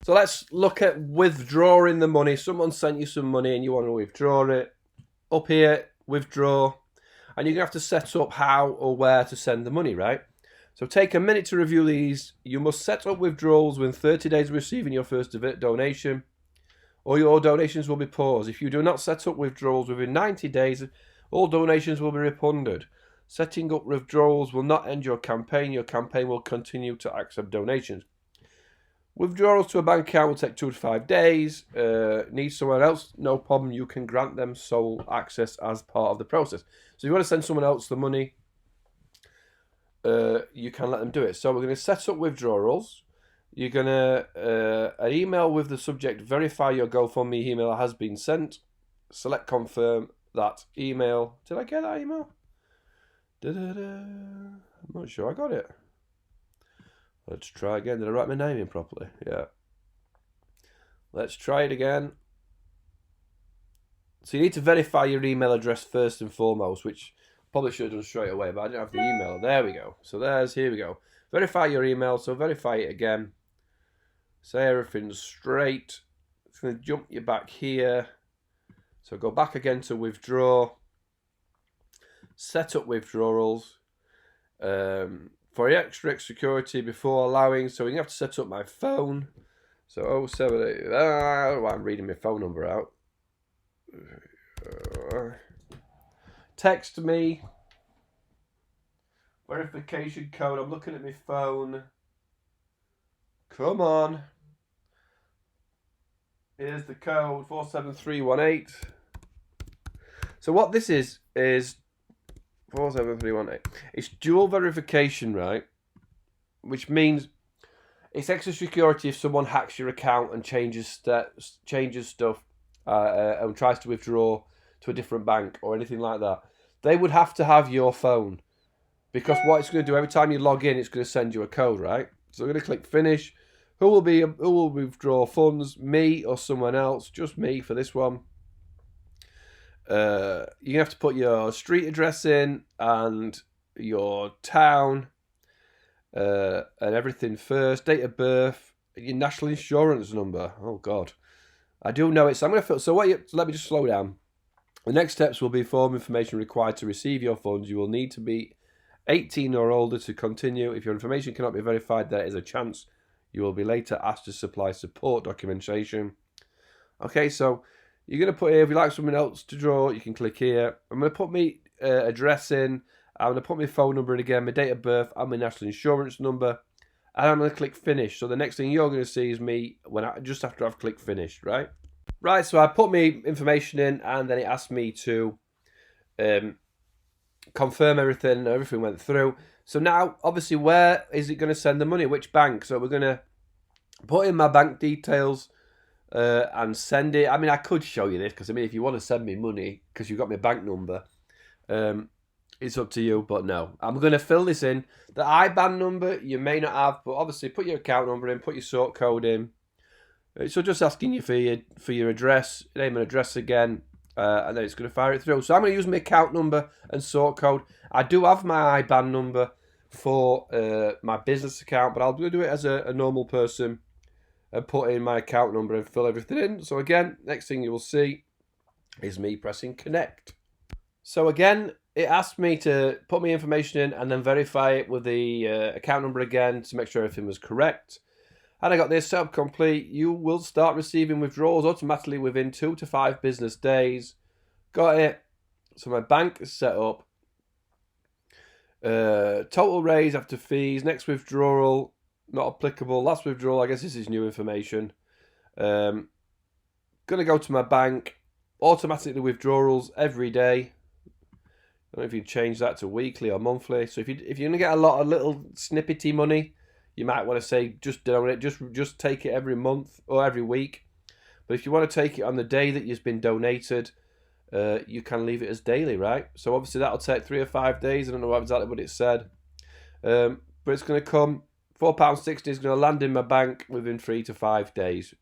So let's look at withdrawing the money. Someone sent you some money and you want to withdraw it. Up here, withdraw. And you're going to have to set up how or where to send the money, right? So take a minute to review these. You must set up withdrawals within 30 days of receiving your first donation, or your donations will be paused. If you do not set up withdrawals within 90 days, all donations will be refunded. Setting up withdrawals will not end your campaign. Your campaign will continue to accept donations. Withdrawals to a bank account will take 2 to 5 days. Need someone else? No problem. You can grant them sole access as part of the process. So if you want to send someone else the money, you can let them do it. So we're going to set up withdrawals. You're going to an email with the subject, verify your GoFundMe email has been sent. Select confirm that email. Did I get that email? I'm not sure I got it. Let's try again. Did I write my name in properly? Yeah. Let's try it again. So you need to verify your email address first and foremost, which probably should have done straight away, but I didn't have the email. There we go. So here we go. Verify your email. So verify it again. Say everything's straight. It's going to jump you back here. So go back again to withdraw. Set up withdrawals. For extra security before allowing, so we have to set up my phone. So 078, I'm reading my phone number out. Text me. Verification code. I'm looking at my phone. Come on. Here's the code, 47318. So what this is 47318. It's dual verification, right? Which means it's extra security if someone hacks your account and changes stuff and tries to withdraw to a different bank or anything like that. They would have to have your phone, because what it's going to do every time you log in, it's going to send you a code, right? So we're going to click finish. Who will withdraw funds? Me or someone else? Just me for this one. You have to put your street address in and your town and everything first, date of birth, your national insurance number. Oh God, I do know it. So I'm going to fill. So let me just slow down. The next steps will be form information required to receive your funds. You will need to be 18 or older to continue. If your information cannot be verified, there is a chance you will be later asked to supply support documentation. Okay, so you're going to put here, if you like someone else to draw, you can click here. I'm going to put my address in. I'm going to put my phone number in again, my date of birth, and my national insurance number. And I'm going to click finish. So the next thing you're going to see is me just after I've clicked finish, right? Right, so I put my information in, and then it asked me to confirm everything. Everything went through. So now, obviously, where is it going to send the money? Which bank? So we're going to put in my bank details and send it. I mean, I could show you this, because I mean, if you want to send me money because you've got my bank number, it's up to you. But no, I'm going to fill this in. The IBAN number you may not have, but obviously put your account number in, put your sort code in. So just asking you for your address, name and address again, and then it's going to fire it through. So I'm going to use my account number and sort code. I do have my IBAN number for my business account, but I'll do it as a normal person and put in my account number and fill everything in. So again, next thing you will see is me pressing connect. So again, it asked me to put my information in and then verify it with the account number again to make sure everything was correct. And I got this set up complete. You will start receiving withdrawals automatically within 2 to 5 business days. Got it. So my bank is set up. Total raise after fees. Next withdrawal, not applicable. Last withdrawal, I guess this is new information. Gonna go to my bank. Automatically withdrawals every day. I don't know if you change that to weekly or monthly. So if you're gonna get a lot of little snippety money, you might want to say just donate, just take it every month or every week. But if you want to take it on the day that you've been donated, you can leave it as daily, right? So obviously that'll take 3 or 5 days. I don't know exactly what it said, but it's going to come. £4.60 is going to land in my bank within 3 to 5 days.